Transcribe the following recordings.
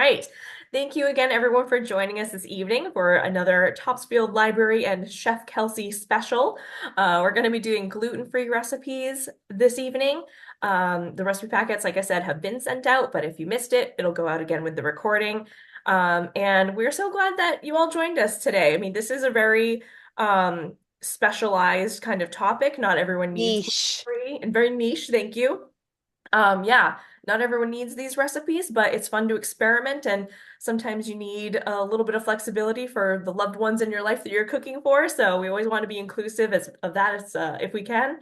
right. Thank you again, everyone, for joining us this evening for another Topsfield Library and Chef Kelcy special. We're going to be doing gluten-free recipes this evening. The recipe packets, like I said, have been sent out, but if you missed it, it'll go out again with the recording. And we're so glad that you all joined us today. I mean, this is a very specialized kind of topic. Not everyone needs Niche. gluten-free and very niche. Thank you. Yeah, not everyone needs these recipes, but it's fun to experiment, and sometimes you need a little bit of flexibility for the loved ones in your life that you're cooking for. So we always want to be inclusive of that as if we can.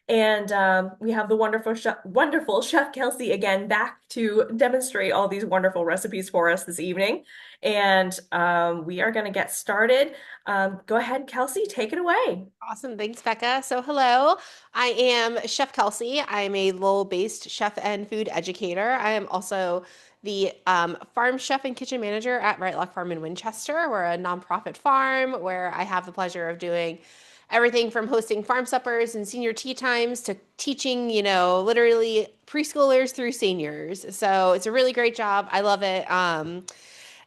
And we have the wonderful Chef Kelsey again back to demonstrate all these wonderful recipes for us this evening. And we are going to get started. Go ahead, Kelsey, take it away. Awesome. Thanks, Becca. So, hello. I am Chef Kelcy. I'm a Lowell-based chef and food educator. I am also the farm chef and kitchen manager at Right Lock Farm in Winchester. We're a nonprofit farm where I have the pleasure of doing everything from hosting farm suppers and senior tea times to teaching, literally preschoolers through seniors. So, it's a really great job. I love it.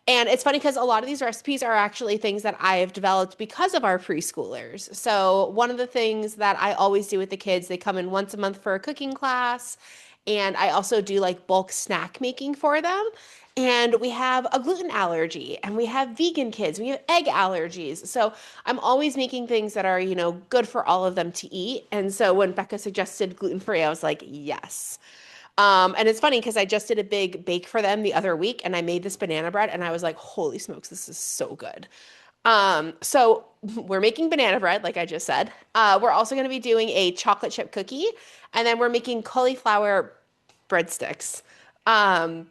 And it's funny because a lot of these recipes are actually things that I have developed because of our preschoolers. So, one of the things that I always do with the kids, they come in once a month for a cooking class, and I also do like bulk snack making for them. And we have a gluten allergy, and we have vegan kids, we have egg allergies. So, I'm always making things that are, good for all of them to eat. And so, when Becca suggested gluten free, I was like, yes. And it's funny because I just did a big bake for them the other week and I made this banana bread and I was like, holy smokes, this is so good. So we're making banana bread, like I just said. We're also going to be doing a chocolate chip cookie and then we're making cauliflower breadsticks. Um,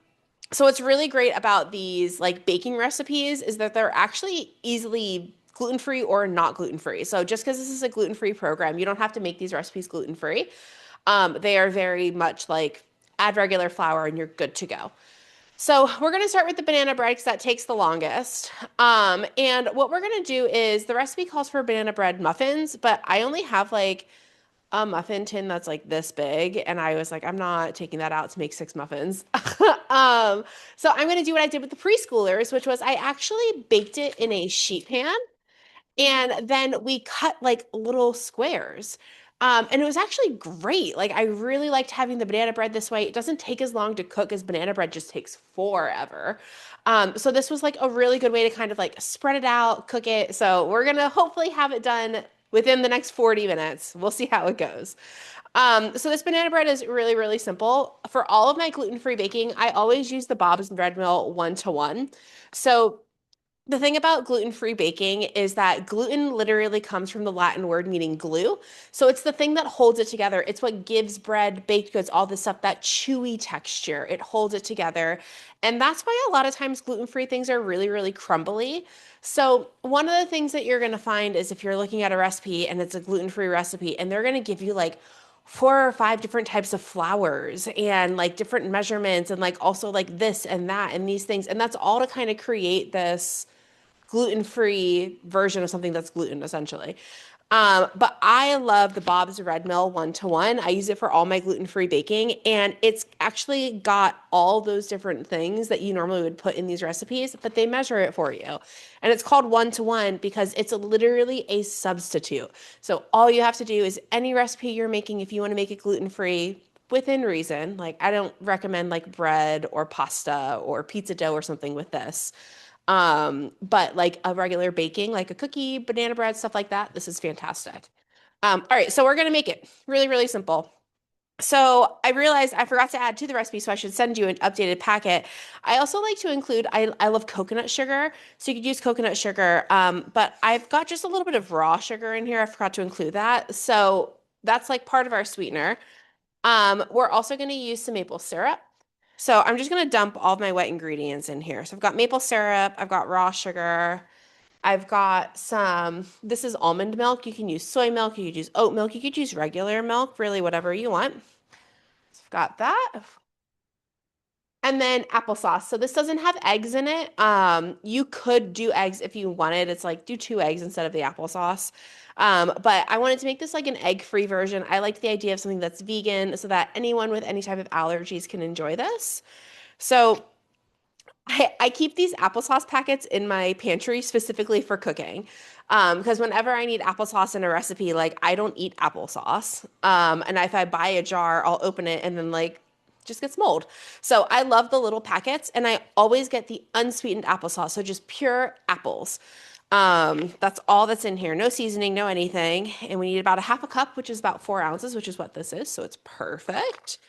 so what's really great about these like baking recipes is that they're actually easily gluten-free or not gluten-free. So just because this is a gluten-free program, you don't have to make these recipes gluten-free. They are very much like add regular flour and you're good to go. So we're going to start with the banana bread because that takes the longest. And what we're going to do is the recipe calls for banana bread muffins, but I only have like a muffin tin that's like this big. And I was like, I'm not taking that out to make 6 muffins. Um, so I'm going to do what I did with the preschoolers, which was I actually baked it in a sheet pan and then we cut like little squares. And it was actually great. Like I really liked having the banana bread this way. It doesn't take as long to cook as banana bread just takes forever. So this was like a really good way to kind of like spread it out, cook it. So we're gonna hopefully have it done within the next 40 minutes. We'll see how it goes. So this banana bread is really, really simple. For all of my gluten-free baking, I always use the Bob's bread mill 1-to-1. So the thing about gluten-free baking is that gluten literally comes from the Latin word meaning glue. So it's the thing that holds it together. It's what gives bread, baked goods, all this stuff, that chewy texture. It holds it together. And that's why a lot of times gluten-free things are really, really crumbly. So one of the things that you're going to find is if you're looking at a recipe and it's a gluten-free recipe and they're going to give you like 4 or 5 different types of flours and like different measurements and like also like this and that and these things. And that's all to kind of create this gluten-free version of something that's gluten essentially. But I love the Bob's Red Mill 1-to-1. I use it for all my gluten-free baking, and it's actually got all those different things that you normally would put in these recipes, but they measure it for you. And it's called 1-to-1 because it's literally a substitute. So all you have to do is any recipe you're making, if you want to make it gluten-free, within reason, like I don't recommend like bread or pasta or pizza dough or something with this. But like a regular baking, like a cookie, banana bread, stuff like that, this is fantastic. All right, so we're gonna make it really, really simple. So I realized I forgot to add to the recipe, so I should send you an updated packet. I also like to include, I love coconut sugar, so you could use coconut sugar, but I've got just a little bit of raw sugar in here. I forgot to include that. So that's like part of our sweetener. We're also going to use some maple syrup. So I'm just going to dump all of my wet ingredients in here. So I've got maple syrup, I've got raw sugar, I've got some, this is almond milk. You can use soy milk, you could use oat milk, you could use regular milk, really whatever you want. So I've got that. And then applesauce. So this doesn't have eggs in it. You could do eggs if you wanted. It's like do 2 eggs instead of the applesauce. But I wanted to make this like an egg-free version. I like the idea of something that's vegan so that anyone with any type of allergies can enjoy this. So I keep these applesauce packets in my pantry specifically for cooking. Because whenever I need applesauce in a recipe, like I don't eat applesauce. And if I buy a jar, I'll open it and then like just gets mold. So I love the little packets and I always get the unsweetened applesauce. So just pure apples. That's all that's in here. No seasoning, no anything. And we need about a half a cup, which is about 4 ounces, which is what this is. So it's perfect.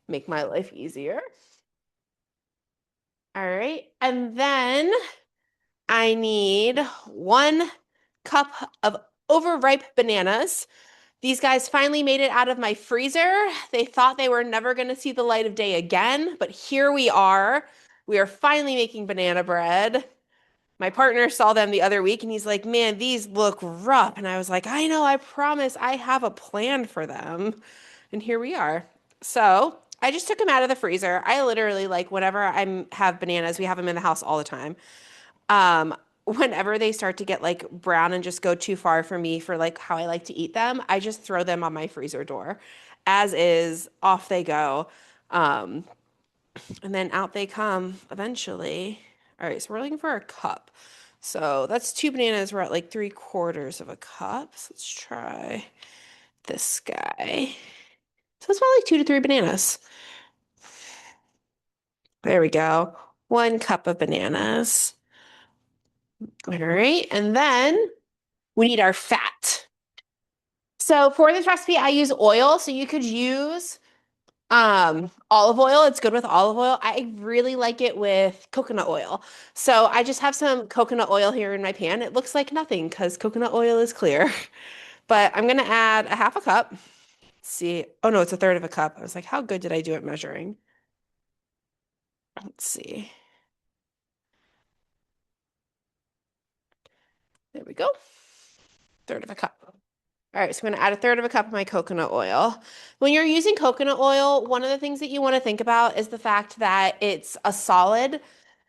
Make my life easier. All right. And then I need 1 cup of overripe bananas. These guys finally made it out of my freezer. They thought they were never going to see the light of day again, but here we are. We are finally making banana bread. My partner saw them the other week and he's like, "Man, these look rough." And I was like, "I know, I promise I have a plan for them." And here we are. So I just took them out of the freezer. I literally, like, whenever I have bananas, we have them in the house all the time. Um, Whenever they start to get like brown and just go too far for me for like how I like to eat them, I just throw them on my freezer door. As is, off they go. Um, and then out they come eventually. All right, so we're looking for a cup. So that's 2 bananas. We're at like 3/4 of a cup. So let's try this guy. So it's about like 2 to 3 bananas. There we go. 1 cup of bananas. All right, and then we need our fat. So for this recipe, I use oil. So you could use olive oil. It's good with olive oil. I really like it with coconut oil. So I just have some coconut oil here in my pan. It looks like nothing because coconut oil is clear. But I'm gonna add a half a cup. Let's see. Oh no, it's a third of a cup. I was like, how good did I do at measuring? Let's see. There we go. Third of a cup. All right, so I'm going to add a third of a cup of my coconut oil. When you're using coconut oil, one of the things that you want to think about is the fact that it's a solid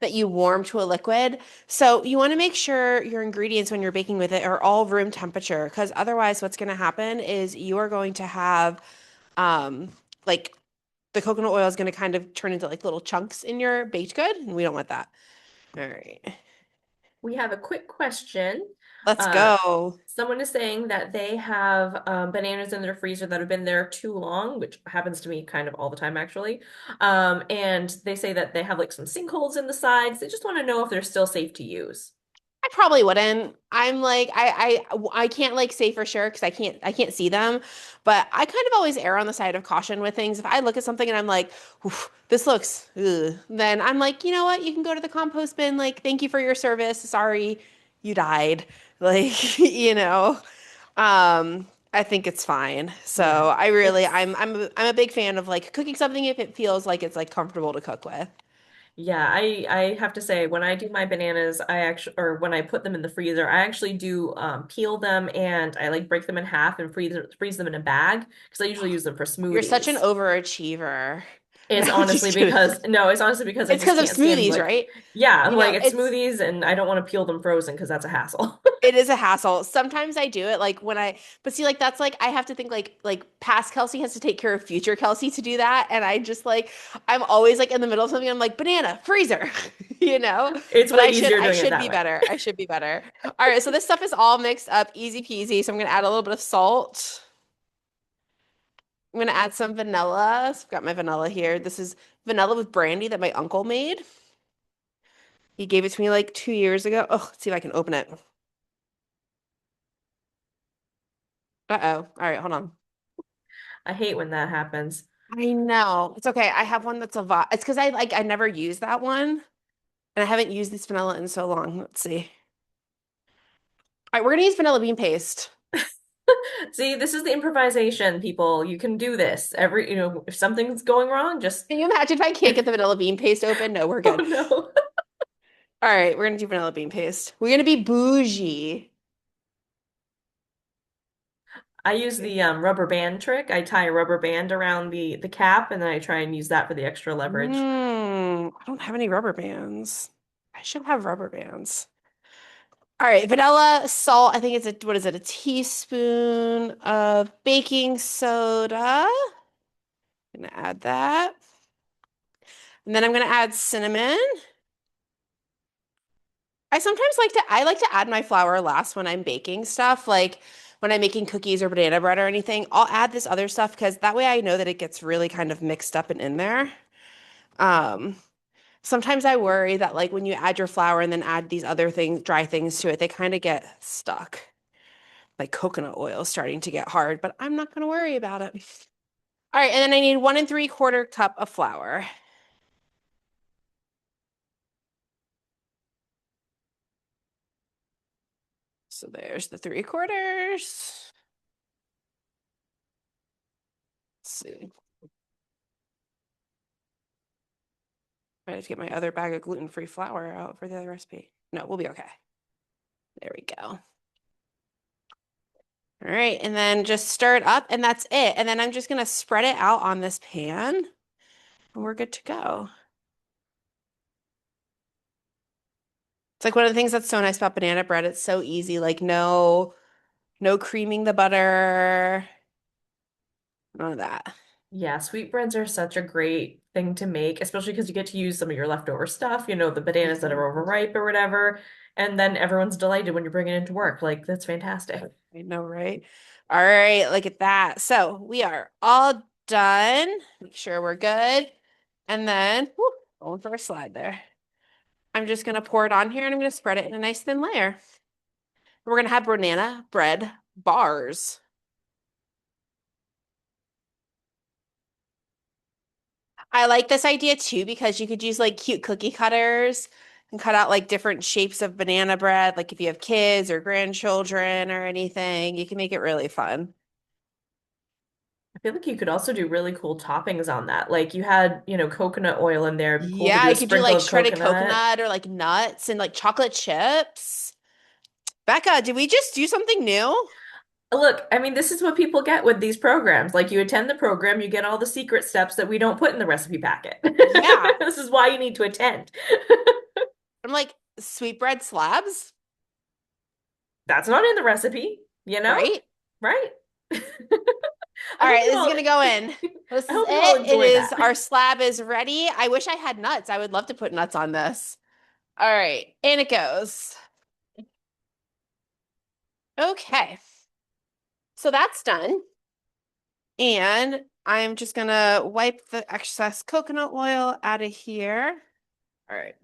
that you warm to a liquid. So you want to make sure your ingredients when you're baking with it are all room temperature, because otherwise what's going to happen is you are going to have um like the coconut oil is going to kind of turn into like little chunks in your baked good, and we don't want that. All right. We have a quick question. Let's Uh, go. Someone is saying that they have bananas in their freezer that have been there too long, which happens to me kind of all the time, actually. And they say that they have like some sinkholes in the sides. They just want to know if they're still safe to use. I probably wouldn't. I'm like I can't like say for sure because I can't see them, but I kind of always err on the side of caution with things. If I look at something and I'm like, "Oof, this looks," ugh, then I'm like, you know what? You can go to the compost bin. Like, thank you for your service. Sorry, you died. Like, I think it's fine. So Yeah, I really, it's I'm a big fan of like cooking something if it feels like it's like comfortable to cook with. yeah, I have to say when I do my bananas, I actually or when I put them in the freezer, I actually do peel them and I like break them in half and freeze them in a bag because I usually use them for You're such an smoothies. overachiever. It's No, honestly just kidding. because no, it's honestly because I It's just because of can't stand smoothies, like right? yeah, You like know, it's smoothies and I don't want to peel them frozen because that's a hassle. it is a hassle. Sometimes I do it like when but see, like that's like I have to think like past Kelsey has to take care of future Kelsey to do that. And I just like, I'm always like in the middle of something. I'm like, banana, freezer, you know? It's But way I easier doing it should that be way. better. I should be better. All right. So this stuff is all mixed up, easy peasy. So I'm going to add a little bit of salt. I'm going to add some vanilla. So I've got my vanilla here. This is vanilla with brandy that my uncle made. He gave it to me like 2 years ago. Oh, let's see if I can open it. Uh-oh. All right, hold on. I hate when that happens. I know. It's okay. I have one that's a vi It's because I never used that one. And I haven't used this vanilla in so long. Let's see. All right, we're gonna use vanilla bean paste. See, this is the improvisation, people. You can do this. If something's going wrong, just Can you imagine if I can't get the vanilla bean paste open? No, we're oh good. no. All right, we're gonna do vanilla bean paste. We're gonna be bougie. I use the rubber band trick. I tie a rubber band around the cap and then I try and use that for the extra leverage. I don't have any rubber bands. I should have rubber bands. All right, vanilla, salt. I think it's what is it? A teaspoon of baking soda. I'm gonna add that. And then I'm gonna add cinnamon. I sometimes like to add my flour last when I'm baking stuff, like when I'm making cookies or banana bread or anything. I'll add this other stuff because that way I know that it gets really kind of mixed up and in there. Um, Sometimes I worry that like when you add your flour and then add these other things, dry things to it, they kind of get stuck. Like coconut oil starting to get hard, but I'm not going to worry about it. All right, and then I need 1 3/4 cup of flour. So there's the 3/4. Let's see. I have to get my other bag of gluten-free flour out for the other recipe. No, we'll be okay. There we go. All right, and then just stir it up, and that's it. And then I'm just gonna spread it out on this pan, and we're good to go. It's like one of the things that's so nice about banana bread. It's so easy, like no creaming the butter, none of that. Yeah, sweetbreads are such a great thing to make, especially because you get to use some of your leftover stuff, you know, the bananas that are Mhm. overripe or whatever. And then everyone's delighted when you bring it into work. Like, that's fantastic. I know, right? All right, look at that. So we are all done. Make sure we're good. And then, whew, going for a slide there. I'm just gonna pour it on here and I'm gonna spread it in a nice thin layer. We're gonna have banana bread bars. I like this idea too because you could use like cute cookie cutters and cut out like different shapes of banana bread. Like if you have kids or grandchildren or anything, you can make it really fun. I feel like you could also do really cool toppings on that. Like you had, you know, coconut oil in there. It'd be cool to Yeah, do a I could do sprinkle like of shredded coconut. coconut or like nuts and like chocolate chips. Becca, did we just do something new? Look, I mean, this is what people get with these programs. Like you attend the program, you get all the secret steps that we don't put in the recipe packet. Yeah. This is why you need to attend. I'm like, sweetbread slabs, That's not in the recipe, you know? right? Right? I All hope right, you this is all gonna go in. This I is hope you all it. It enjoy is, that. our slab is ready. I wish I had nuts. I would love to put nuts on this. All right, and it goes. Okay, so that's done. And I'm just gonna wipe the excess coconut oil out of here. All right.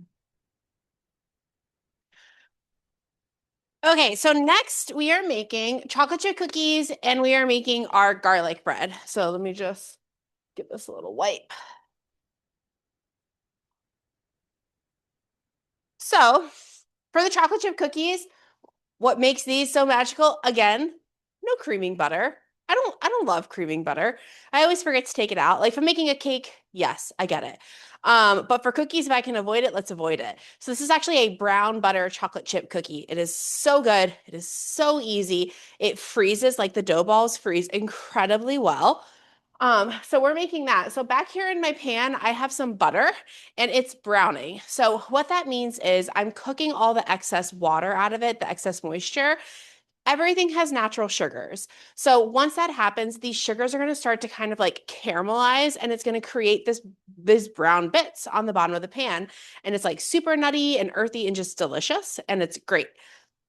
Okay, so next we are making chocolate chip cookies and we are making our garlic bread. So let me just give this a little wipe. So for the chocolate chip cookies, what makes these so magical? Again, no creaming butter. I don't love creaming butter. I always forget to take it out. Like if I'm making a cake, yes, I get it. But for cookies, if I can avoid it, let's avoid it. So this is actually a brown butter chocolate chip cookie. It is so good. It is so easy. It freezes, like the dough balls freeze incredibly well. So we're making that. So back here in my pan, I have some butter and it's browning. So what that means is I'm cooking all the excess water out of it, the excess moisture. Everything has natural sugars. So once that happens, these sugars are going to start to kind of like caramelize and it's going to create this brown bits on the bottom of the pan. And it's like super nutty and earthy and just delicious. And it's great.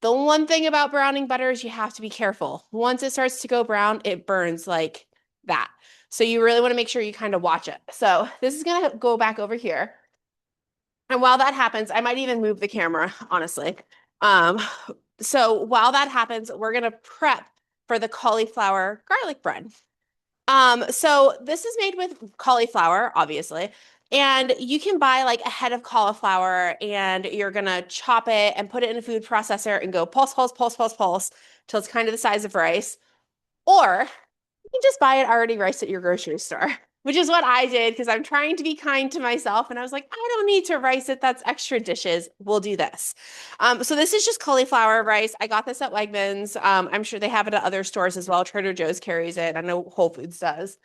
The one thing about browning butter is you have to be careful. Once it starts to go brown, it burns like that. So you really want to make sure you kind of watch it. So this is going to go back over here. And while that happens, I might even move the camera, honestly. Um, so while that happens, we're going to prep for the cauliflower garlic bread. So this is made with cauliflower, obviously. And you can buy like a head of cauliflower and you're gonna chop it and put it in a food processor and go pulse, pulse, pulse, pulse, pulse till it's kind of the size of rice. Or you can just buy it already rice at your grocery store, which is what I did because I'm trying to be kind to myself. And I was like, I don't need to rice it. That's extra dishes. We'll do this. So this is just cauliflower rice. I got this at Wegmans. I'm sure they have it at other stores as well. Trader Joe's carries it. I know Whole Foods does.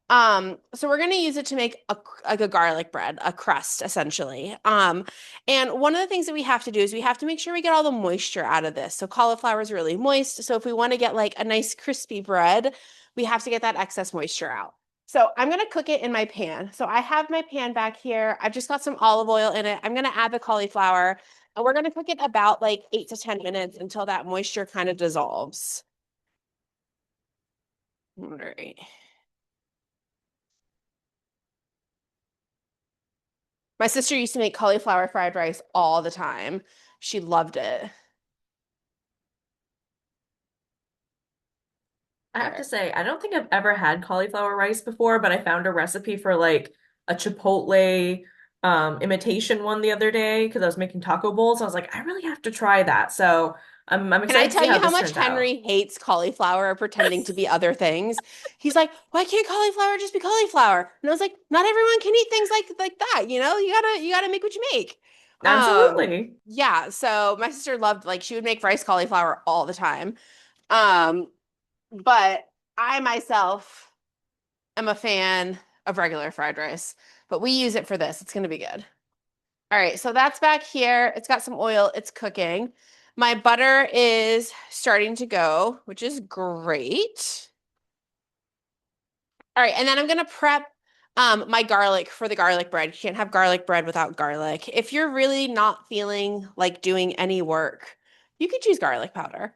So we're gonna use it to make like a garlic bread, a crust essentially. And one of the things that we have to do is we have to make sure we get all the moisture out of this. So cauliflower is really moist. So if we want to get like a nice crispy bread, we have to get that excess moisture out. So I'm gonna cook it in my pan. So I have my pan back here. I've just got some olive oil in it. I'm gonna add the cauliflower. And we're going to cook it about like 8 to 10 minutes until that moisture kind of dissolves. All right. My sister used to make cauliflower fried rice all the time. She loved it. I All have to right. say, I don't think I've ever had cauliflower rice before, but I found a recipe for like a Chipotle imitation one the other day because I was making taco bowls. I was like, I really have to try that. So I'm Can I excited to tell see how you how this much turns out. Henry hates cauliflower pretending to be other things? He's like, why can't cauliflower just be cauliflower? And I was like, not everyone can eat things like that, you know? You gotta make what you make. Absolutely. Yeah, so my sister loved like she would make rice cauliflower all the time. Um, but I myself am a fan of regular fried rice, but we use it for this. It's gonna be good. All right, so that's back here. It's got some oil, it's cooking. My butter is starting to go, which is great. All right, and then I'm gonna prep my garlic for the garlic bread. You can't have garlic bread without garlic. If you're really not feeling like doing any work, you could choose garlic powder.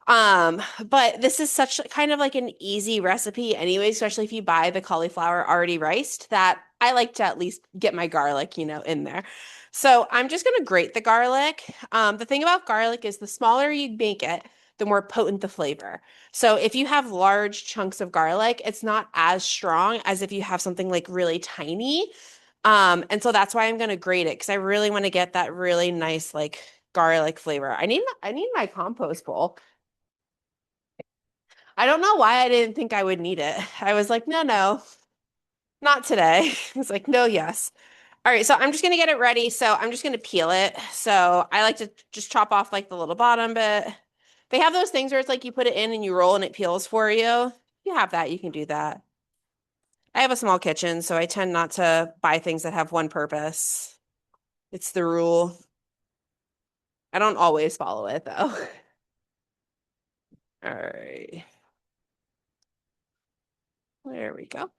But this is such kind of like an easy recipe anyway, especially if you buy the cauliflower already riced, that I like to at least get my garlic, in there. So I'm just gonna grate the garlic. The thing about garlic is the smaller you make it, the more potent the flavor. So if you have large chunks of garlic, it's not as strong as if you have something like really tiny. And so that's why I'm gonna grate it because I really want to get that really nice like garlic flavor. I need my compost bowl. I don't know why I didn't think I would need it. I was like, no, no, not today. I was like, no, yes. All right, so I'm just gonna get it ready. So I'm just gonna peel it. So I like to just chop off like the little bottom bit. They have those things where it's like you put it in and you roll and it peels for you. If you have that, you can do that. I have a small kitchen, so I tend not to buy things that have one purpose. It's the rule. I don't always follow it though. All right. There we go.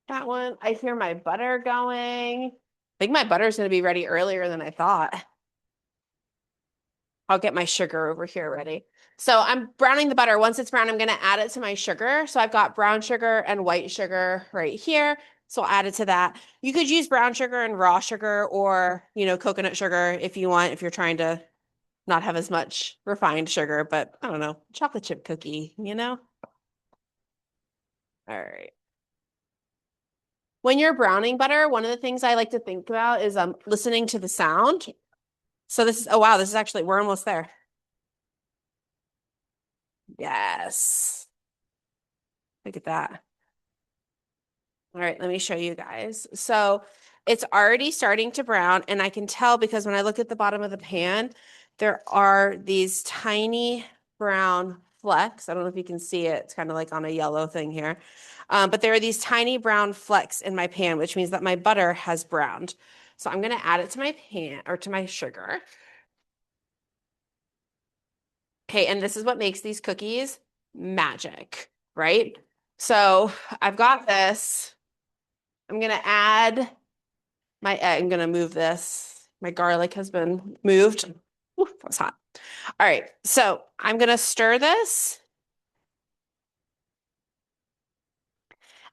That one. I hear my butter going. I think my butter is going to be ready earlier than I thought. I'll get my sugar over here ready. So I'm browning the butter. Once it's brown, I'm going to add it to my sugar. So I've got brown sugar and white sugar right here. So I'll add it to that. You could use brown sugar and raw sugar or, coconut sugar if you want, if you're trying to not have as much refined sugar, but I don't know, chocolate chip cookie. All right. When you're browning butter, one of the things I like to think about is listening to the sound. So oh wow, this is actually, we're almost there. Yes. Look at that. All right, let me show you guys. So it's already starting to brown, and I can tell because when I look at the bottom of the pan, there are these tiny brown flecks. I don't know if you can see it. It's kind of like on a yellow thing here. But there are these tiny brown flecks in my pan, which means that my butter has browned. So I'm going to add it to my pan or to my sugar. Okay, and this is what makes these cookies magic, right? So I've got this. I'm gonna add my egg. I'm gonna move this. My garlic has been moved. Ooh, that was hot. All right, so I'm gonna stir this,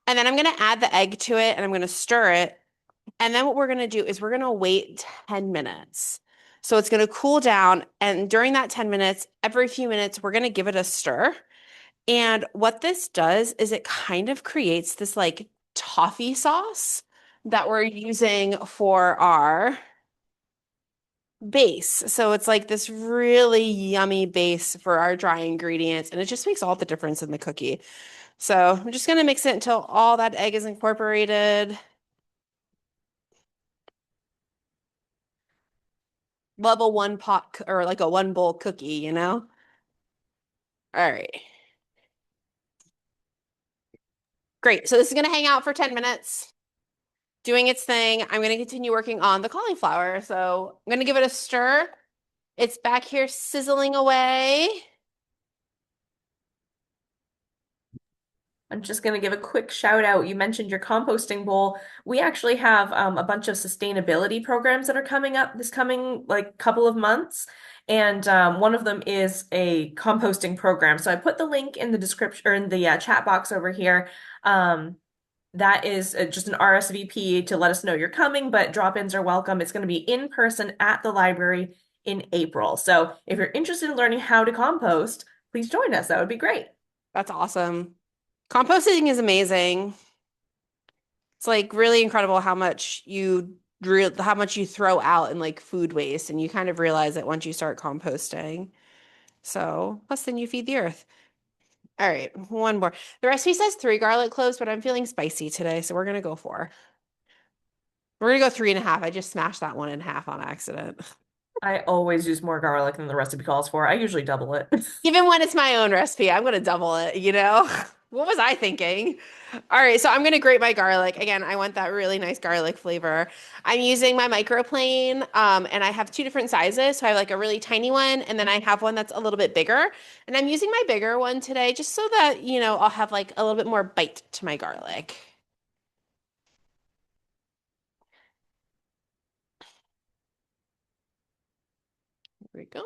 and then I'm gonna add the egg to it, and I'm gonna stir it. And then what we're gonna do is we're gonna wait 10 minutes. So it's gonna cool down, and during that 10 minutes, every few minutes, we're gonna give it a stir. And what this does is it kind of creates this like toffee sauce that we're using for our base. So it's like this really yummy base for our dry ingredients, and it just makes all the difference in the cookie. So I'm just gonna mix it until all that egg is incorporated. Level one pot or like a one bowl cookie. All right. Great. So this is gonna hang out for 10 minutes, doing its thing. I'm gonna continue working on the cauliflower. So I'm gonna give it a stir. It's back here sizzling away. I'm just going to give a quick shout out. You mentioned your composting bowl. We actually have a bunch of sustainability programs that are coming up this coming like couple of months. And one of them is a composting program. So I put the link in the description or in the chat box over here. Um, that is just an RSVP to let us know you're coming, but drop-ins are welcome. It's going to be in person at the library in April. So if you're interested in learning how to compost, please join us. That would be great. That's awesome. Composting is amazing. It's like really incredible how much you throw out in like food waste, and you kind of realize it once you start composting. So, plus then you feed the earth. All right, one more. The recipe says 3 garlic cloves, but I'm feeling spicy today, so we're gonna go 4. We're gonna go 3.5. I just smashed that one in half on accident. I always use more garlic than the recipe calls for. I usually double it. Even when it's my own recipe, I'm gonna double it, you know? What was I thinking? All right, so I'm gonna grate my garlic. Again, I want that really nice garlic flavor. I'm using my microplane, and I have 2 different sizes. So I have like a really tiny one, and then I have one that's a little bit bigger. And I'm using my bigger one today just so that, I'll have like a little bit more bite to my garlic. Here we go.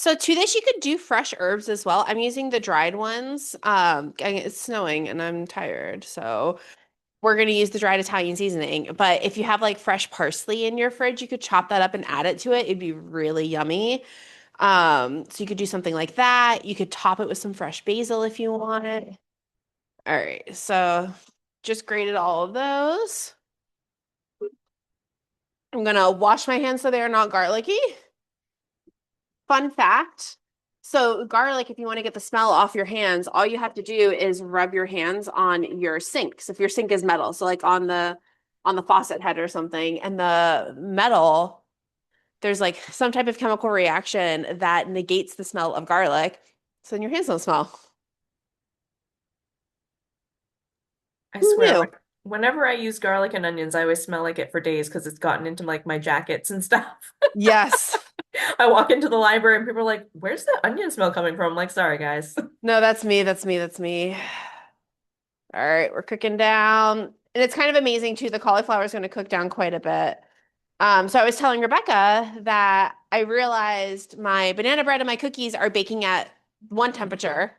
So to this, you could do fresh herbs as well. I'm using the dried ones. It's snowing and I'm tired, so we're gonna use the dried Italian seasoning. But if you have like fresh parsley in your fridge, you could chop that up and add it to it. It'd be really yummy. So you could do something like that. You could top it with some fresh basil if you want it. All right, so just grated all of those. I'm gonna wash my hands so they are not garlicky. Fun fact. So garlic, if you want to get the smell off your hands, all you have to do is rub your hands on your sink. So if your sink is metal, so like on the faucet head or something, and the metal, there's like some type of chemical reaction that negates the smell of garlic. So then your hands don't smell. I Who swear, knew? whenever I use garlic and onions, I always smell like it for days because it's gotten into like my jackets and stuff. Yes. I walk into the library and people are like, "Where's that onion smell coming from?" I'm like, "Sorry, guys." No, that's me. That's me. That's me. All right, we're cooking down. And it's kind of amazing too. The cauliflower is going to cook down quite a bit. So I was telling Rebecca that I realized my banana bread and my cookies are baking at one temperature,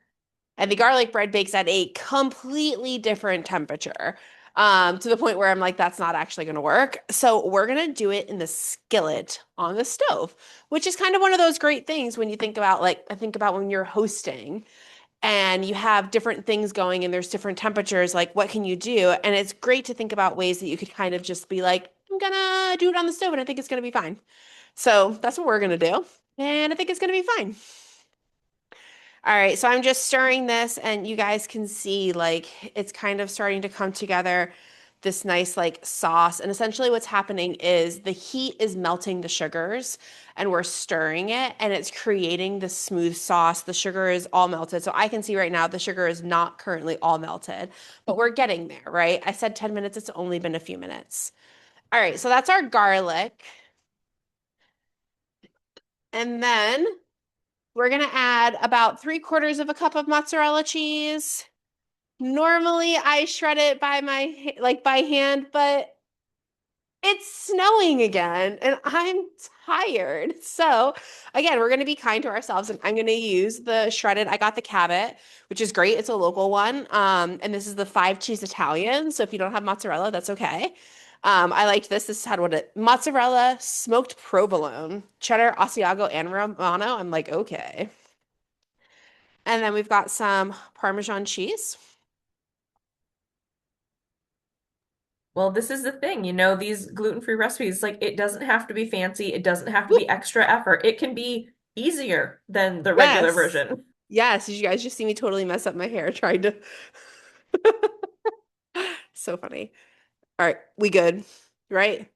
and the garlic bread bakes at a completely different temperature. To the point where I'm like, that's not actually going to work. So we're going to do it in the skillet on the stove, which is kind of one of those great things when you think about like, I think about when you're hosting and you have different things going and there's different temperatures, like what can you do? And it's great to think about ways that you could kind of just be like, I'm gonna do it on the stove and I think it's gonna be fine. So that's what we're gonna do. And I think it's gonna be fine. All right, so I'm just stirring this and you guys can see like it's kind of starting to come together, this nice like sauce. And essentially what's happening is the heat is melting the sugars and we're stirring it and it's creating this smooth sauce. The sugar is all melted. So I can see right now the sugar is not currently all melted, but we're getting there, right? I said 10 minutes, it's only been a few minutes. All right, so that's our garlic. And then we're gonna add about 3/4 of a cup of mozzarella cheese. Normally I shred it by hand, but it's snowing again and I'm tired. So, again, we're going to be kind to ourselves and I'm going to use the shredded. I got the Cabot, which is great. It's a local one. And this is the 5 cheese Italian. So if you don't have mozzarella, that's okay. I liked this. This had mozzarella, smoked provolone, cheddar, Asiago, and Romano. I'm like, okay. And then we've got some Parmesan cheese. Well, this is the thing, these gluten-free recipes, like it doesn't have to be fancy, it doesn't have to Woo! be extra effort. It can be easier than the regular Yes. version. Yes. Did you guys just see me totally mess up my hair trying to so funny. All right, we good, right?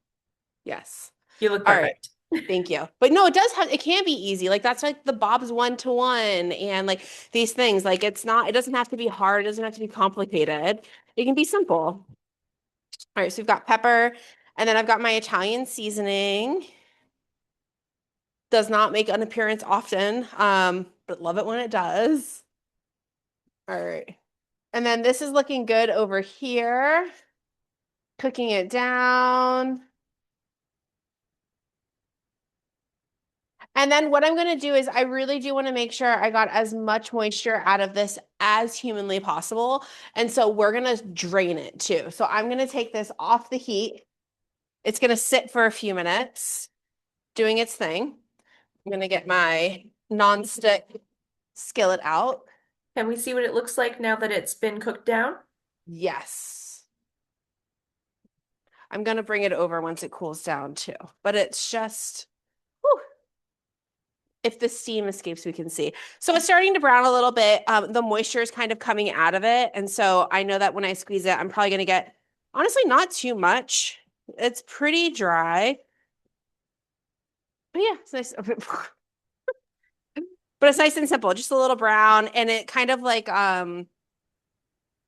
Yes. You look All right. perfect. Thank you. But no, it can be easy. Like that's like the Bob's 1-to-1 and like these things. Like it doesn't have to be hard, it doesn't have to be complicated. It can be simple. All right, so we've got pepper, and then I've got my Italian seasoning. Does not make an appearance often, but love it when it does. All right. And then this is looking good over here. Cooking it down. And then what I'm going to do is I really do want to make sure I got as much moisture out of this as humanly possible. And so we're going to drain it too. So I'm going to take this off the heat. It's going to sit for a few minutes doing its thing. I'm going to get my nonstick skillet out. Can we see what it looks like now that it's been cooked down? Yes. I'm going to bring it over once it cools down too. But it's just, whew, if the steam escapes, we can see. So it's starting to brown a little bit. The moisture is kind of coming out of it. And so I know that when I squeeze it, I'm probably going to get, honestly, not too much. It's pretty dry. But yeah, it's nice. But it's nice and simple, just a little brown. And it kind of like, I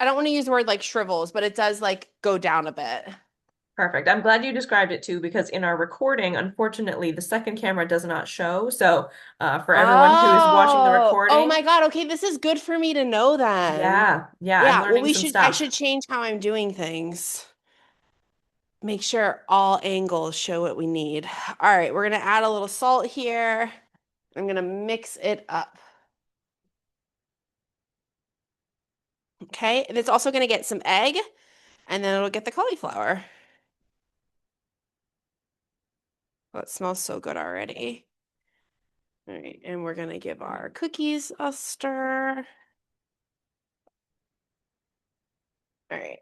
don't want to use the word like shrivels, but it does like go down a bit. Perfect. I'm glad you described it too, because in our recording, unfortunately, the second camera does not show. So, for everyone who is watching the Oh recording, my God. Okay, this is good for me to know then. yeah, yeah, I'm Yeah, well, learning some I stuff. should change how I'm doing things. Make sure all angles show what we need. All right, we're gonna add a little salt here. I'm gonna mix it up. Okay, and it's also gonna get some egg, and then it'll get the cauliflower. Oh, it smells so good already. All right, and we're gonna give our cookies a stir. All right.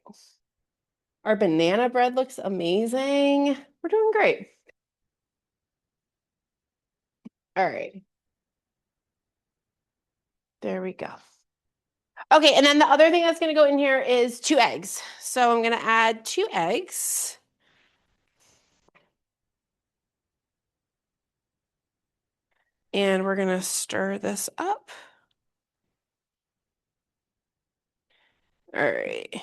Our banana bread looks amazing. We're doing great. All right. There we go. Okay, and then the other thing that's going to go in here is 2 eggs. So I'm going to add 2 eggs. And we're going to stir this up. All right.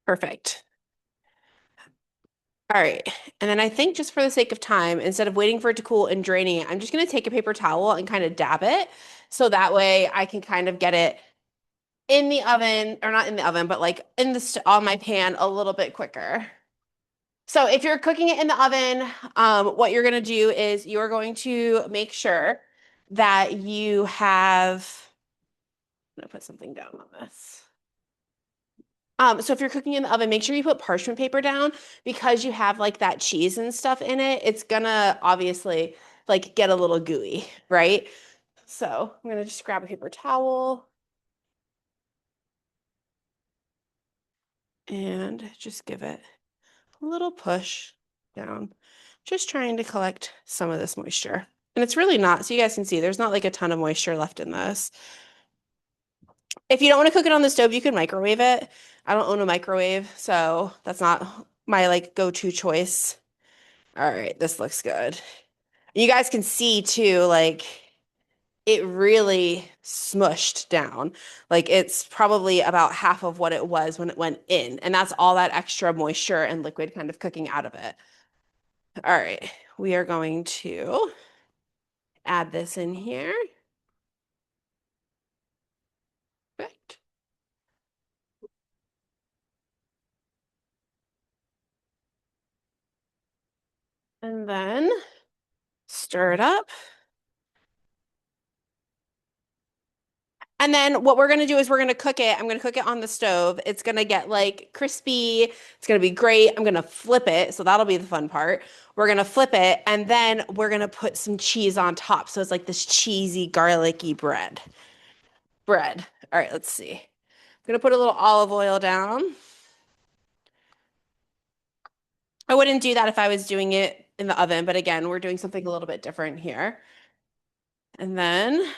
Perfect. All right. And then I think just for the sake of time, instead of waiting for it to cool and draining it, I'm just going to take a paper towel and kind of dab it. So that way I can kind of get it in the oven, or not in the oven, but like in the on my pan a little bit quicker. So if you're cooking it in the oven, what you're going to do is you're going to make sure that you have, I'm going to put something down on this. So if you're cooking in the oven, make sure you put parchment paper down because you have like that cheese and stuff in it. It's gonna obviously like get a little gooey, right? So I'm gonna just grab a paper towel and just give it a little push down, just trying to collect some of this moisture. And it's really not, so you guys can see there's not like a ton of moisture left in this. If you don't want to cook it on the stove, you can microwave it. I don't own a microwave, so that's not my like go-to choice. All right, this looks good. You guys can see too, like it really smushed down. Like it's probably about half of what it was when it went in, and that's all that extra moisture and liquid kind of cooking out of it. All right, we are going to add this in here. Perfect. And then stir it up. And then what we're gonna do is we're gonna cook it. I'm gonna cook it on the stove. It's gonna get like crispy. It's gonna be great. I'm gonna flip it. So that'll be the fun part. We're gonna flip it and then we're gonna put some cheese on top. So it's like this cheesy, garlicky bread. Bread. All right, let's see. I'm gonna put a little olive oil down. I wouldn't do that if I was doing it in the oven, but again, we're doing something a little bit different here. And then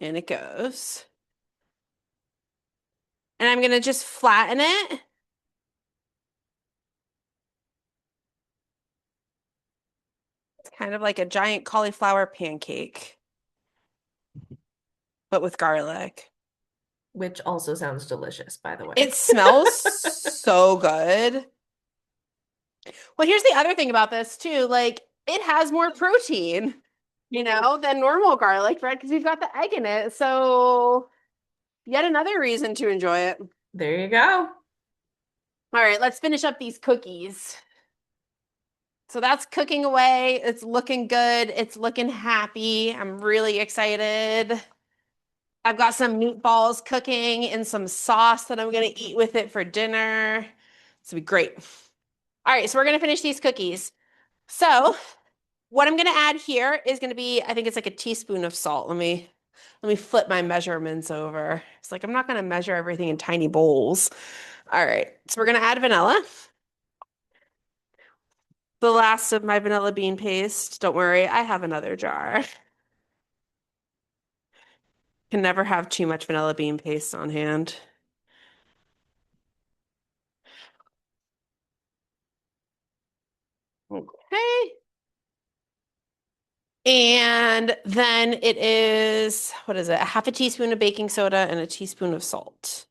in it goes. And I'm gonna just flatten it. It's kind of like a giant cauliflower pancake, but with garlic. Which also sounds delicious, by the way. It smells so good. Well, here's the other thing about this too. Like it has more protein, than normal garlic bread because we've got the egg in it. So yet another reason to enjoy it. There you go. All right, let's finish up these cookies. So that's cooking away. It's looking good. It's looking happy. I'm really excited. I've got some meatballs cooking and some sauce that I'm going to eat with it for dinner. It's going to be great. All right, so we're going to finish these cookies. So, what I'm going to add here is going to be, I think it's like a teaspoon of salt. Let me flip my measurements over. It's like I'm not going to measure everything in tiny bowls. All right, so we're going to add vanilla. The last of my vanilla bean paste. Don't worry, I have another jar. Can never have too much vanilla bean paste on hand. Okay. And then it is, what is it? A half a teaspoon of baking soda and a teaspoon of salt.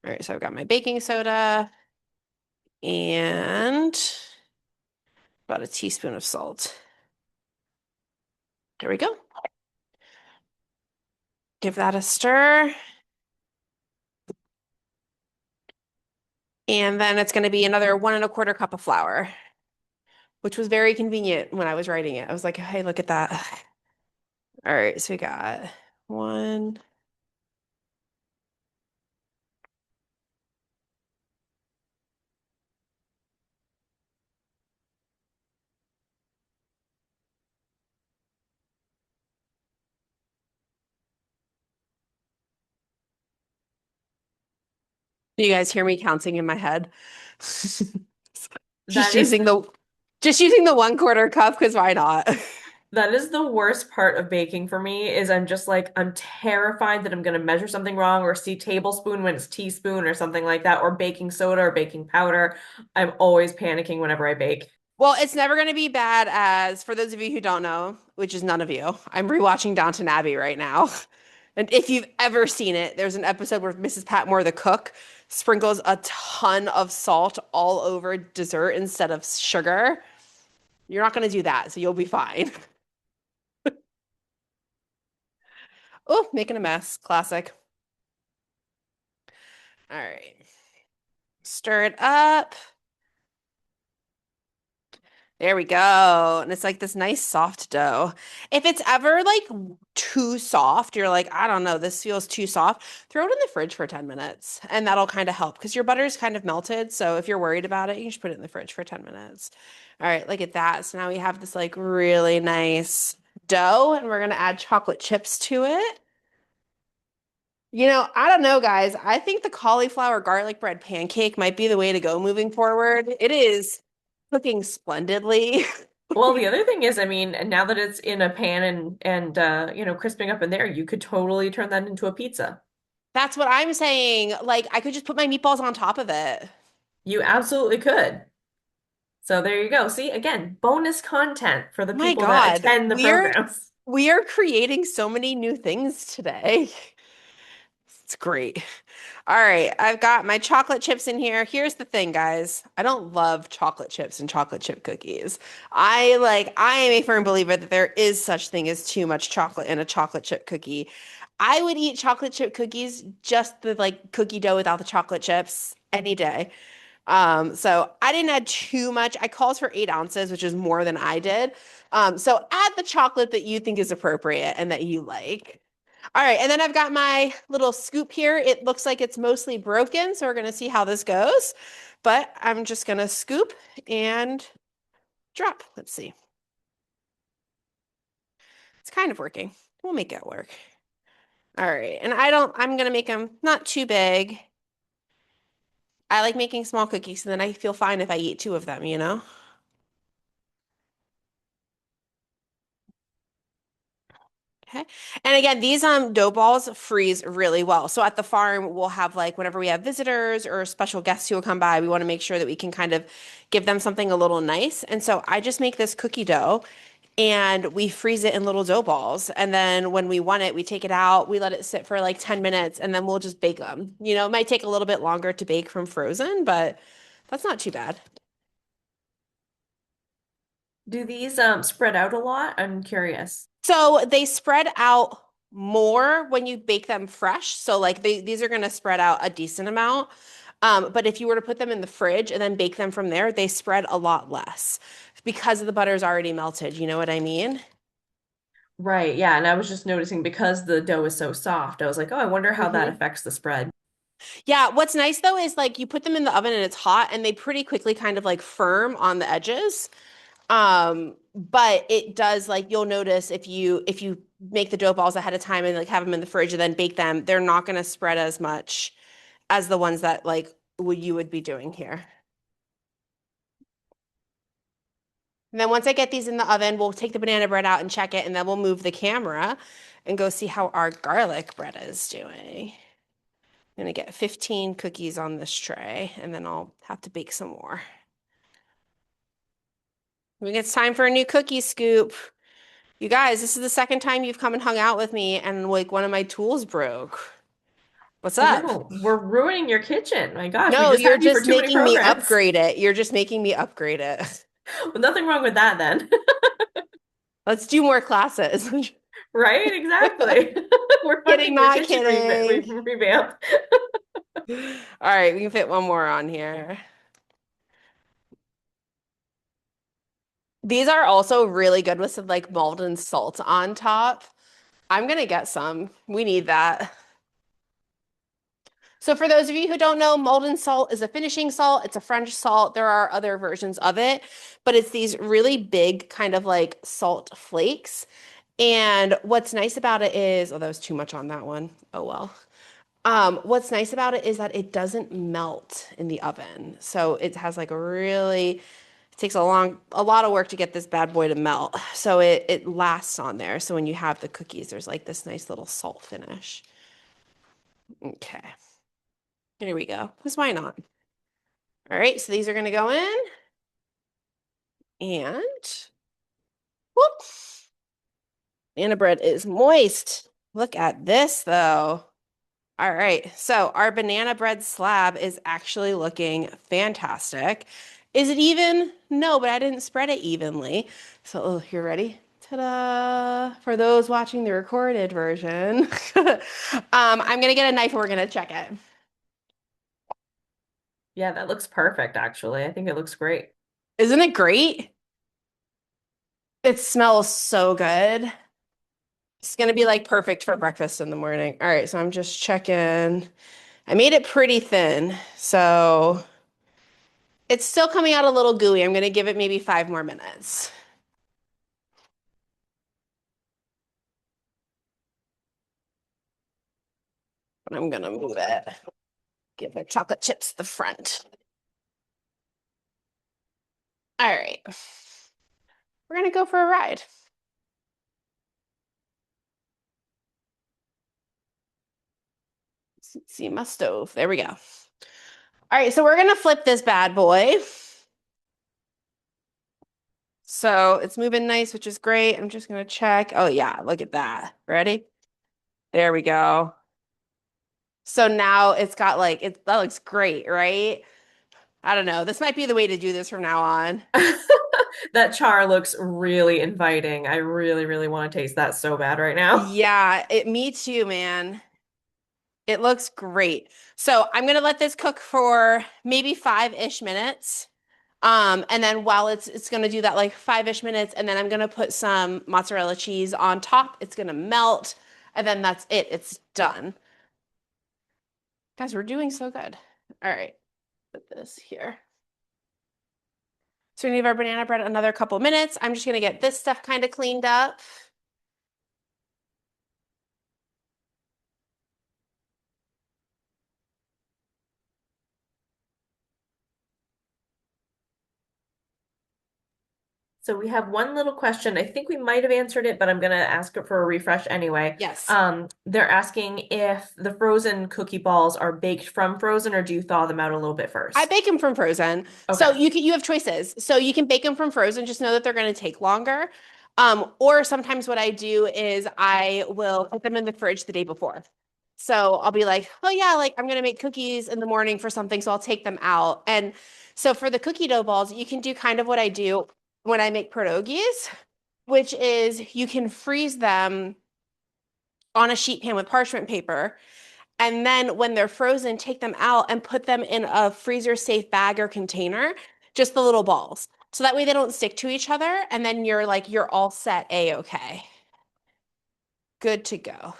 All right, so I've got my baking soda and about a teaspoon of salt. There we go. Give that a stir. And then it's going to be another 1 1/4 cup of flour, which was very convenient when I was writing it. I was like, hey, look at that. All right, so we got one. Do you guys hear me counting in my head? Just That is using the just using the 1/4 cup because why not? that is the worst part of baking for me is I'm just like I'm terrified that I'm going to measure something wrong or see tablespoon when it's teaspoon or something like that or baking soda or baking powder. I'm always panicking whenever I bake. Well, it's never going to be bad as for those of you who don't know, which is none of you. I'm rewatching Downton Abbey right now. And if you've ever seen it, there's an episode where Mrs. Patmore, the cook, sprinkles a ton of salt all over dessert instead of sugar. You're not going to do that, so you'll be fine. Oh, making a mess. Classic. All right. Stir it up. There we go. And it's like this nice soft dough. If it's ever like too soft, you're like, I don't know, this feels too soft, throw it in the fridge for 10 minutes and that'll kind of help because your butter's kind of melted. So if you're worried about it, you can just put it in the fridge for 10 minutes. All right, look at that. So now we have this like really nice dough and we're going to add chocolate chips to it. I don't know, guys. I think the cauliflower garlic bread pancake might be the way to go moving forward. It is cooking splendidly. Well, the other thing is, I mean, now that it's in a pan and crisping up in there, you could totally turn that into a pizza. That's what I'm saying. Like, I could just put my meatballs on top of it. You absolutely could. So there you go. See, again, bonus content for the My people that God, attend the we're programs. we are creating so many new things today. It's great. All right, I've got my chocolate chips in here. Here's the thing, guys. I don't love chocolate chips and chocolate chip cookies. I am a firm believer that there is such thing as too much chocolate in a chocolate chip cookie. I would eat chocolate chip cookies, just the like cookie dough without the chocolate chips any day. So I didn't add too much. I called for 8 ounces, which is more than I did. So add the chocolate that you think is appropriate and that you like. All right, and then I've got my little scoop here. It looks like it's mostly broken, so we're gonna see how this goes. But I'm just gonna scoop and drop. Let's see. It's kind of working. We'll make it work. All right, and I'm gonna make them not too big. I like making small cookies, so then I feel fine if I eat 2 of them. Okay. And again, these dough balls freeze really well. So at the farm, we'll have like whenever we have visitors or special guests who will come by, we want to make sure that we can kind of give them something a little nice. And so I just make this cookie dough and we freeze it in little dough balls. And then when we want it, we take it out, we let it sit for like 10 minutes, and then we'll just bake them. It might take a little bit longer to bake from frozen, but that's not too bad. Do these spread out a lot? I'm curious. So they spread out more when you bake them fresh. So like these are going to spread out a decent amount. But if you were to put them in the fridge and then bake them from there, they spread a lot less because the butter's already melted. You know what I mean? Right, yeah, and I was just noticing because the dough is so soft, I was like, oh, I wonder how that Hmm. affects the spread. Yeah, what's nice though is like you put them in the oven and it's hot and they pretty quickly kind of like firm on the edges. But it does like you'll notice if you make the dough balls ahead of time and like have them in the fridge and then bake them, they're not going to spread as much as the ones that like you would be doing here. And then once I get these in the oven, we'll take the banana bread out and check it, and then we'll move the camera and go see how our garlic bread is doing. I'm gonna get 15 cookies on this tray, and then I'll have to bake some more. I think it's time for a new cookie scoop. You guys, this is the second time you've come and hung out with me, and like one of my tools broke. What's I up? know, we're ruining your kitchen. My gosh, we No, just had you're you for just too many making me programs. upgrade it. You're just making me upgrade it. Well, nothing wrong with that then. Let's do more classes. Right? Exactly. We're Kidding, funding your not kitchen kidding. revamp. All right, we can fit one more on here. These are also really good with some like Malden salt on top. I'm gonna get some. We need that. So for those of you who don't know, Malden salt is a finishing salt. It's a French salt. There are other versions of it, but it's these really big kind of like salt flakes. And what's nice about it is, oh, that was too much on that one. Oh well. What's nice about it is that it doesn't melt in the oven. So it has like a really, it takes a lot of work to get this bad boy to melt. So it lasts on there. So when you have the cookies, there's like this nice little salt finish. Okay, here we go. Because why not? All right, so these are gonna go in and whoop, banana bread is moist. Look at this though. All right, so our banana bread slab is actually looking fantastic. Is it even? No, but I didn't spread it evenly. So, oh, you're ready? Ta-da! For those watching the recorded version, I'm gonna get a knife and we're gonna check it. Yeah, that looks perfect, actually. I think it looks great. Isn't it great? It smells so good. It's gonna be like perfect for breakfast in the morning. All right, so I'm just checking. I made it pretty thin, so it's still coming out a little gooey. I'm gonna give it maybe 5 more minutes. But I'm gonna move it. Give the chocolate chips the front. All right. We're gonna go for a ride. See my stove. There we go. All right, so we're gonna flip this bad boy. So it's moving nice, which is great. I'm just gonna check. Oh yeah, look at that. Ready? There we go. So now it's got like that looks great, right? I don't know. This might be the way to do this from now on. That char looks really inviting. I really, really want to taste that so bad right now. Yeah, me too, man. It looks great. So I'm gonna let this cook for maybe 5-ish minutes. And then while it's gonna do that like 5-ish minutes, and then I'm gonna put some mozzarella cheese on top. It's gonna melt, and then that's it. It's done. Guys, we're doing so good. All right, put this here. So we need our banana bread another couple minutes. I'm just gonna get this stuff kind of cleaned up. So we have one little question. I think we might have answered it, but I'm gonna ask it for a refresh anyway. Yes. They're asking if the frozen cookie balls are baked from frozen or do you thaw them out a little bit I first? bake them from frozen. So Okay. you have choices. So you can bake them from frozen, just know that they're going to take longer. Or sometimes what I do is I will put them in the fridge the day before. So I'll be like, oh yeah, like I'm gonna make cookies in the morning for something, so I'll take them out. And so for the cookie dough balls, you can do kind of what I do. when I make pierogies, which is you can freeze them on a sheet pan with parchment paper. And then when they're frozen, take them out and put them in a freezer safe bag or container, just the little balls. So that way they don't stick to each other. And then you're all set A-okay. Good to go.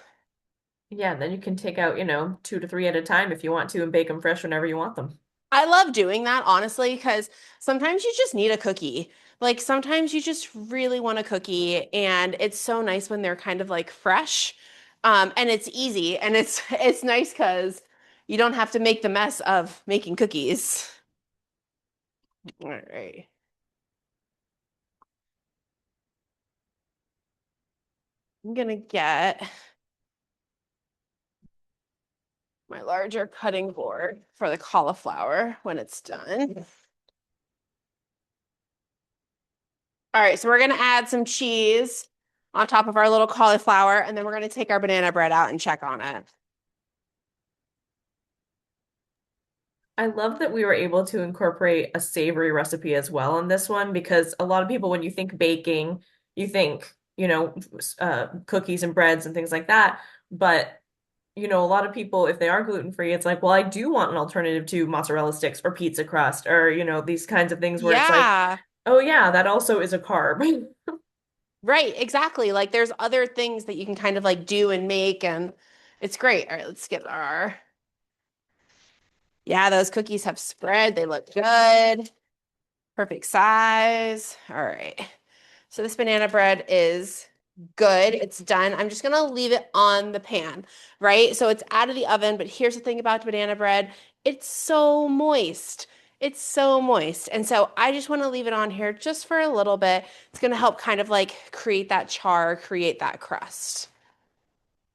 Yeah, then you can take out, 2 to 3 at a time if you want to and bake them fresh whenever you want them. I love doing that, honestly, because sometimes you just need a cookie. Like sometimes you just really want a cookie, and it's so nice when they're kind of like fresh. And it's easy, and it's nice because you don't have to make the mess of making cookies. All right. I'm gonna get my larger cutting board for the cauliflower when it's done. All right, so we're gonna add some cheese on top of our little cauliflower, and then we're gonna take our banana bread out and check on it. I love that we were able to incorporate a savory recipe as well in this one because a lot of people, when you think baking, you think, cookies and breads and things like that. But, a lot of people, if they are gluten free, it's like, well, I do want an alternative to mozzarella sticks or pizza crust or, these kinds of things where it's like, Yeah, oh, yeah, that also is a carb. right, exactly. Like there's other things that you can kind of like do and make, and it's great. All right, let's get our. Yeah, those cookies have spread. They look good. Perfect size. All right. So this banana bread is good. It's done. I'm just gonna leave it on the pan, right? So it's out of the oven, but here's the thing about banana bread. It's so moist. It's so moist. And so I just want to leave it on here just for a little bit. It's gonna help kind of like create that char, create that crust.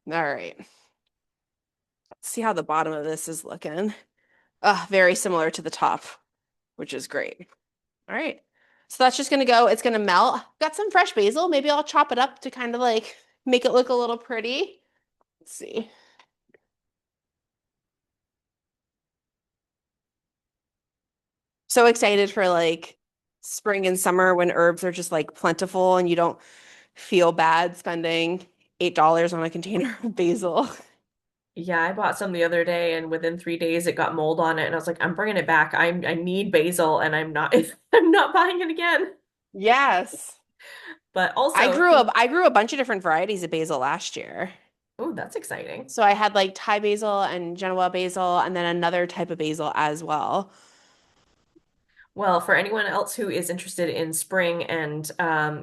All right. Let's see how the bottom of this is looking. Very similar to the top, which is great. All right. So that's just gonna go, it's gonna melt. Got some fresh basil. Maybe I'll chop it up to kind of like make it look a little pretty. Let's see. So excited for like spring and summer when herbs are just like plentiful and you don't feel bad spending $8 on a container of basil. Yeah, I bought some the other day and within 3 days it got mold on it and I was like, I'm bringing it back. I need basil and I'm not I'm not buying it again. Yes. But also, I grew a bunch of different varieties of basil last year. oh, that's exciting. So I had like Thai basil and Genoa basil and then another type of basil as well. Well, for anyone else who is interested in spring and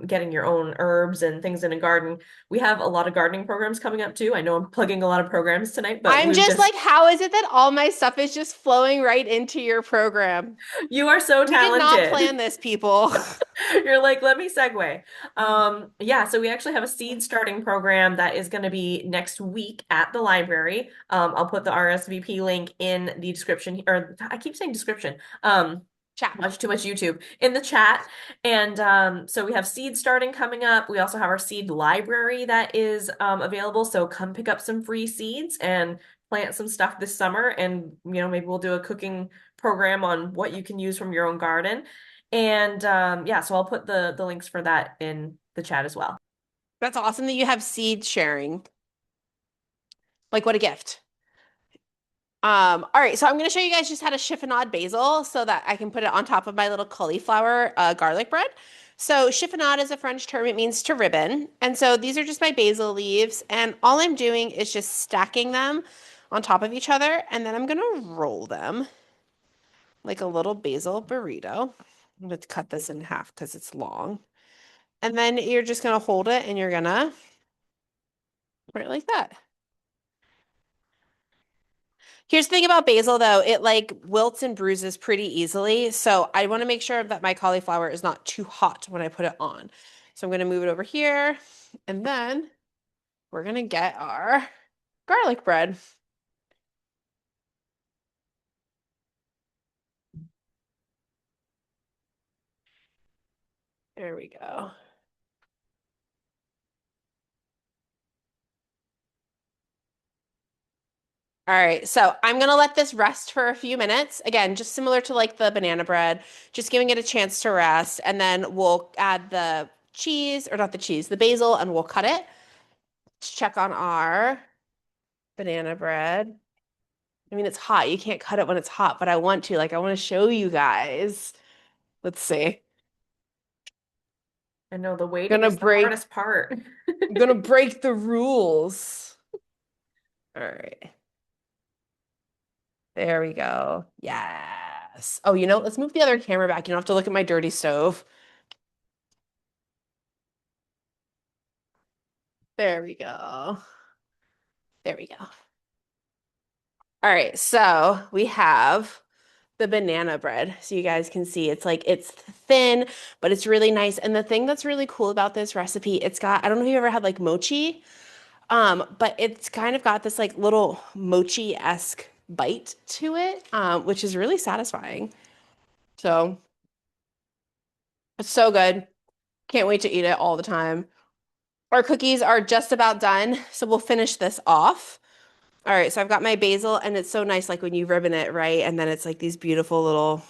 getting your own herbs and things in a garden, we have a lot of gardening programs coming up too. I know I'm plugging a lot of programs tonight, but I'm we've just like, just, how is it that all my stuff is just flowing right into your program? you are so We did not plan talented. this, people. You're like, let me segue. Yeah, so we actually have a seed starting program that is going to be next week at the library. I'll put the RSVP link in the description, or I keep saying description. Chat. Watch too much YouTube in the chat. And so we have seed starting coming up. We also have our seed library that is available. So come pick up some free seeds and plant some stuff this summer. And, maybe we'll do a cooking program on what you can use from your own garden. And yeah, so I'll put the links for that in the chat as well. That's awesome that you have seed sharing. Like, what a gift. All right, so I'm gonna show you guys just how to chiffonade basil so that I can put it on top of my little cauliflower garlic bread. So chiffonade is a French term, it means to ribbon. And so these are just my basil leaves, and all I'm doing is just stacking them on top of each other, and then I'm gonna roll them like a little basil burrito. I'm gonna cut this in half because it's long. And then you're just gonna hold it and you're gonna put it like that. Here's the thing about basil though, it like wilts and bruises pretty easily. So I want to make sure that my cauliflower is not too hot when I put it on. So I'm going to move it over here and then we're going to get our garlic bread. There we go. All right, so I'm gonna let this rest for a few minutes. Again, just similar to like the banana bread, just giving it a chance to rest, and then we'll add the cheese, or not the cheese, the basil, and we'll cut it. Let's check on our banana bread. I mean, it's hot. You can't cut it when it's hot, but I want to. Like, I want to show you guys. Let's see. I know the waiting Gonna is the break, hardest part. gonna break the rules. All right. There we go. Yes. Oh, let's move the other camera back. You don't have to look at my dirty stove. There we go. There we go. All right, so we have the banana bread. So you guys can see it's thin, but it's really nice. And the thing that's really cool about this recipe, I don't know if you ever had like mochi, but it's kind of got this like little mochi-esque bite to it, which is really satisfying. So it's so good. Can't wait to eat it all the time. Our cookies are just about done, so we'll finish this off. All right, so I've got my basil, and it's so nice, like when you ribbon it, right? And then it's like these beautiful little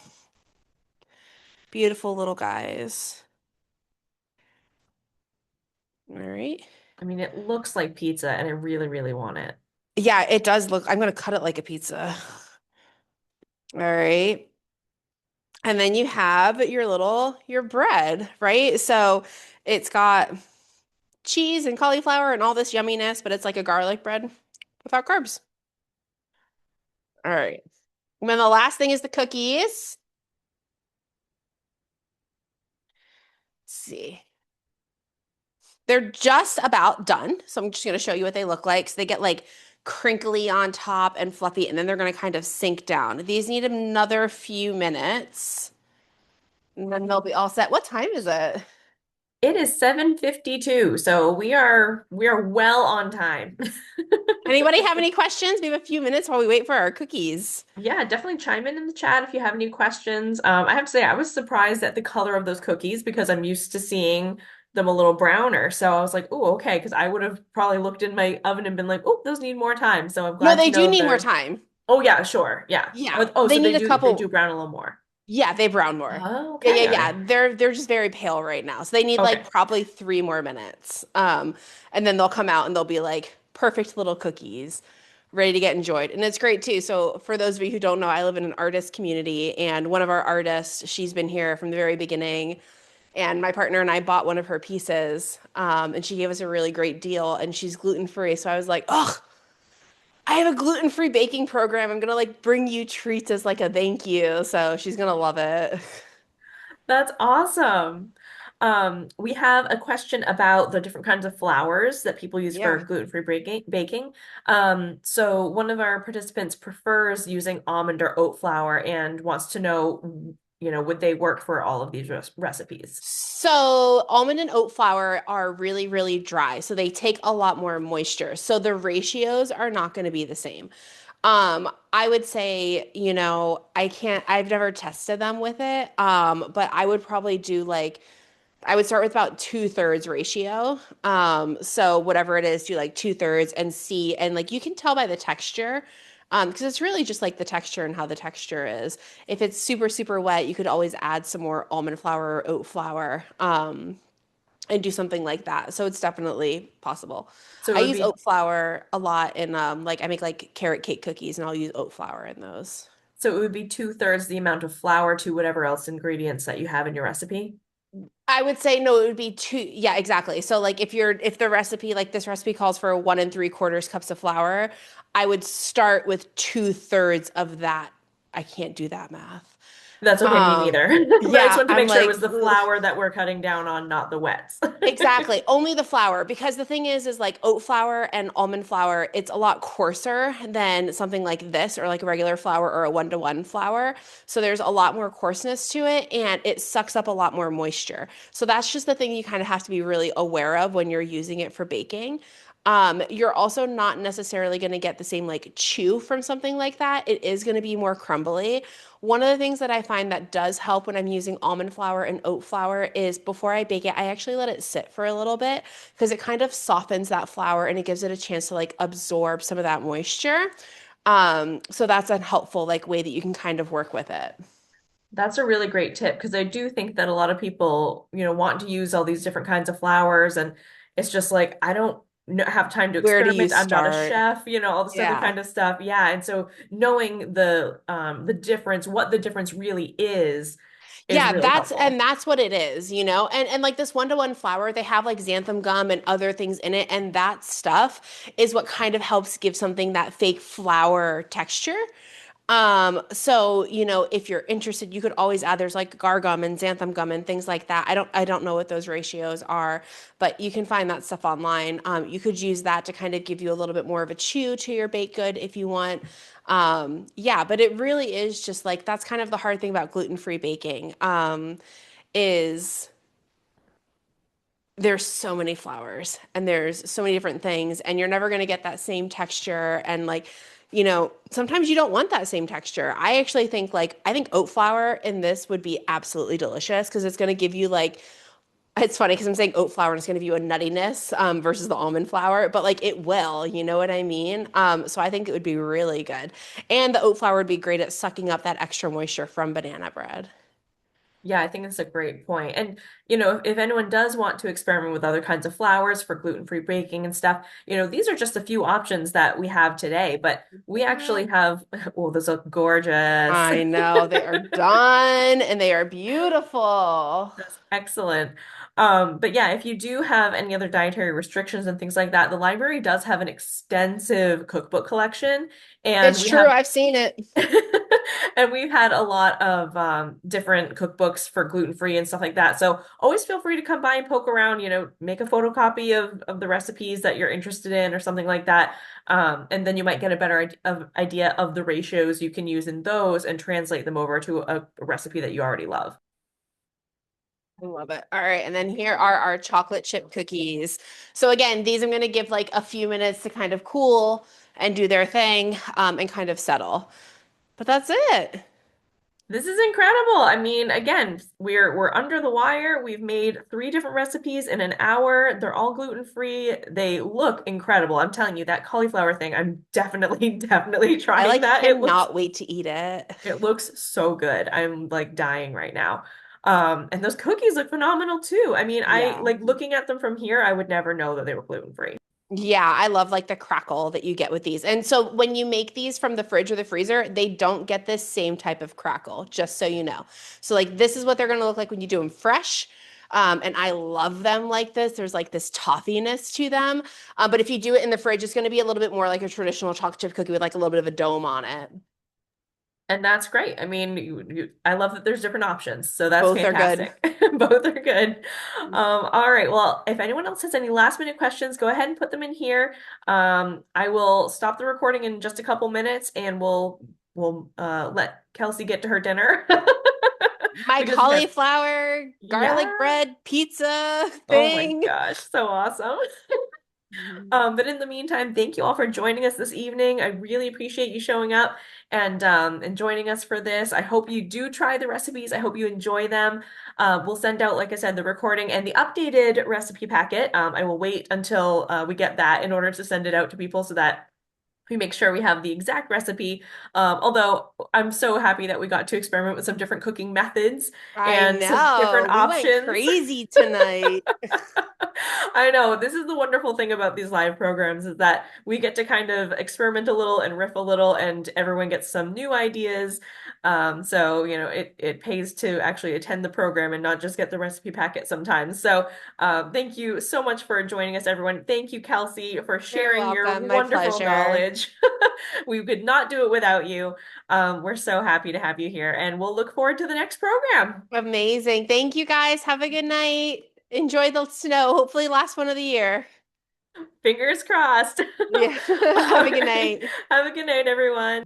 guys. All right. I mean, it looks like pizza and I really, really want it. Yeah, it does look, I'm gonna cut it like a pizza. All right. And then you have your bread, right? So it's got cheese and cauliflower and all this yumminess, but it's like a garlic bread without carbs. All right. And then the last thing is the cookies. Let's see. They're just about done. So I'm just going to show you what they look like. So they get like crinkly on top and fluffy, and then they're going to kind of sink down. These need another few minutes, and then they'll be all set. What time is it? It is 7:52, so we are well on time. Anybody have any questions? We have a few minutes while we wait for our cookies. Yeah, definitely chime in the chat if you have any questions. I have to say, I was surprised at the color of those cookies because I'm used to seeing them a little browner. So I was like, oh, okay, because I would have probably looked in my oven and been like, oh, those need more time. So I'm No, glad to they do know need more they're. time. Oh yeah, sure, yeah. Yeah, Oh, they so they need a do couple. brown a little more. Yeah, they brown more. Oh, Yeah, yeah, okay, all yeah. right. They're just very pale right now. So they need Okay. like probably 3 more minutes. And then they'll come out and they'll be like perfect little cookies, ready to get enjoyed. And it's great too. So for those of you who don't know, I live in an artist community, and one of our artists, she's been here from the very beginning. And my partner and I bought one of her pieces, and she gave us a really great deal. And she's gluten free, so I was like, oh, I have a gluten-free baking program. I'm gonna like bring you treats as like a thank you. So she's gonna love it. That's awesome. We have a question about the different kinds of flours that people use for Yeah. gluten-free baking. So one of our participants prefers using almond or oat flour and wants to know, would they work for all of these recipes? So almond and oat flour are really, really dry. So they take a lot more moisture. So the ratios are not going to be the same. I would say, I've never tested them with it. But I would probably do like I would start with about 2/3 ratio. So whatever it is, do like 2/3 and see, and like you can tell by the texture, because it's really just like the texture and how the texture is. If it's super, super wet, you could always add some more almond flour or oat flour, and do something like that. So it's definitely possible. So I it would use be oat flour a lot in like I make like carrot cake cookies, and I'll use oat flour in those. so it would be 2/3 the amount of flour to whatever else ingredients that you have in your recipe. I would say no, it would be two. Yeah, exactly. So like if the recipe, like this recipe calls for 1 3/4 cups of flour, I would start with 2/3 of that. I can't do that math. That's okay, me Um, neither. But I just yeah, wanted to I'm make sure it like, was the ugh. flour that we're cutting down on, not the wets. Exactly. Only the flour, because the thing is like oat flour and almond flour, it's a lot coarser than something like this or like a regular flour or a 1-to-1 flour. So there's a lot more coarseness to it, and it sucks up a lot more moisture. So that's just the thing you kind of have to be really aware of when you're using it for baking. You're also not necessarily going to get the same like chew from something like that. It is going to be more crumbly. One of the things that I find that does help when I'm using almond flour and oat flour is before I bake it, I actually let it sit for a little bit because it kind of softens that flour and it gives it a chance to like absorb some of that moisture. So that's a helpful like way that you can kind of work with it. That's a really great tip because I do think that a lot of people, want to use all these different kinds of flours, and it's just like I don't have time to Where do you experiment. I'm not a start? chef, all this other Yeah. kind of stuff. Yeah, and so knowing the difference, what the difference really is Yeah, really that's helpful. and that's what it is, you know? And like this one-to-one flour, they have like xanthan gum and other things in it, and that stuff is what kind of helps give something that fake flour texture. So, if you're interested, you could always add there's like gar gum and xanthan gum and things like that. I don't know what those ratios are, but you can find that stuff online. You could use that to kind of give you a little bit more of a chew to your baked good if you want. Yeah, but it really is just like that's kind of the hard thing about gluten-free baking, is there's so many flours and there's so many different things and you're never going to get that same texture and like sometimes you don't want that same texture. I actually think like I think oat flour in this would be absolutely delicious because it's going to give you like it's funny because I'm saying oat flour and it's going to give you a nuttiness versus the almond flour, but like it will, you know what I mean? So I think it would be really good. And the oat flour would be great at sucking up that extra moisture from banana bread. Yeah, I think that's a great point. And, if anyone does want to experiment with other kinds of flours for gluten-free baking and stuff, these are just a few options that we have today, but we Yeah. actually have, oh, those look gorgeous. I know they are done and they are beautiful. That's excellent. But yeah, if you do have any other dietary restrictions and things like that, the library does have an extensive cookbook collection, and It's we true, have I've seen it. and we've had a lot of different cookbooks for gluten-free and stuff like that. So always feel free to come by and poke around, make a photocopy of the recipes that you're interested in or something like that. And then you might get a better idea of the ratios you can use in those and translate them over to a recipe that you already love. I love it. All right, and then here are our chocolate chip cookies. So again, these I'm going to give like a few minutes to kind of cool and do their thing, and kind of settle. But that's it. This is incredible. I mean, again, we're under the wire. We've made three different recipes in an hour. They're all gluten-free. They look incredible. I'm telling you, that cauliflower thing, I'm definitely, definitely I trying like that. cannot wait to eat it. It looks so good. I'm like dying right now. And those cookies look phenomenal too. I mean, I Yeah. like looking at them from here, I would never know that they were gluten-free. Yeah, I love like the crackle that you get with these. And so when you make these from the fridge or the freezer, they don't get this same type of crackle, just so you know. So like this is what they're going to look like when you do them fresh. And I love them like this. There's like this toffiness to them. But if you do it in the fridge, it's going to be a little bit more like a traditional chocolate chip cookie with like a little bit of a dome on it. And that's great. I mean, I love that there's different options. So that's Both are good. fantastic. Both are good. All right. Well, if anyone else has any last minute questions, go ahead and put them in here. I will stop the recording in just a couple minutes and we'll let Kelsey get to her dinner. My Because cauliflower garlic yeah. bread pizza Oh my thing. gosh, so awesome. But in the meantime, thank you all for joining us this evening. I really appreciate you showing up and joining us for this. I hope you do try the recipes. I hope you enjoy them. We'll send out, like I said, the recording and the updated recipe packet. I will wait until we get that in order to send it out to people so that we make sure we have the exact recipe. Although I'm so happy that we got to experiment with some different cooking methods I and some different know. We went options. crazy tonight. I know this is the wonderful thing about these live programs is that we get to kind of experiment a little and riff a little, and everyone gets some new ideas. So it pays to actually attend the program and not just get the recipe packet sometimes. So thank you so much for joining us, everyone. Thank you, Kelsey, for You're sharing your welcome. My wonderful pleasure. knowledge. We could not do it without you. We're so happy to have you here, and we'll look forward to the next program. Amazing. Thank you guys. Have a good night. Enjoy the snow. Hopefully last one of the year. Fingers crossed. Yeah. All Have a good right. night. Have a good night, everyone.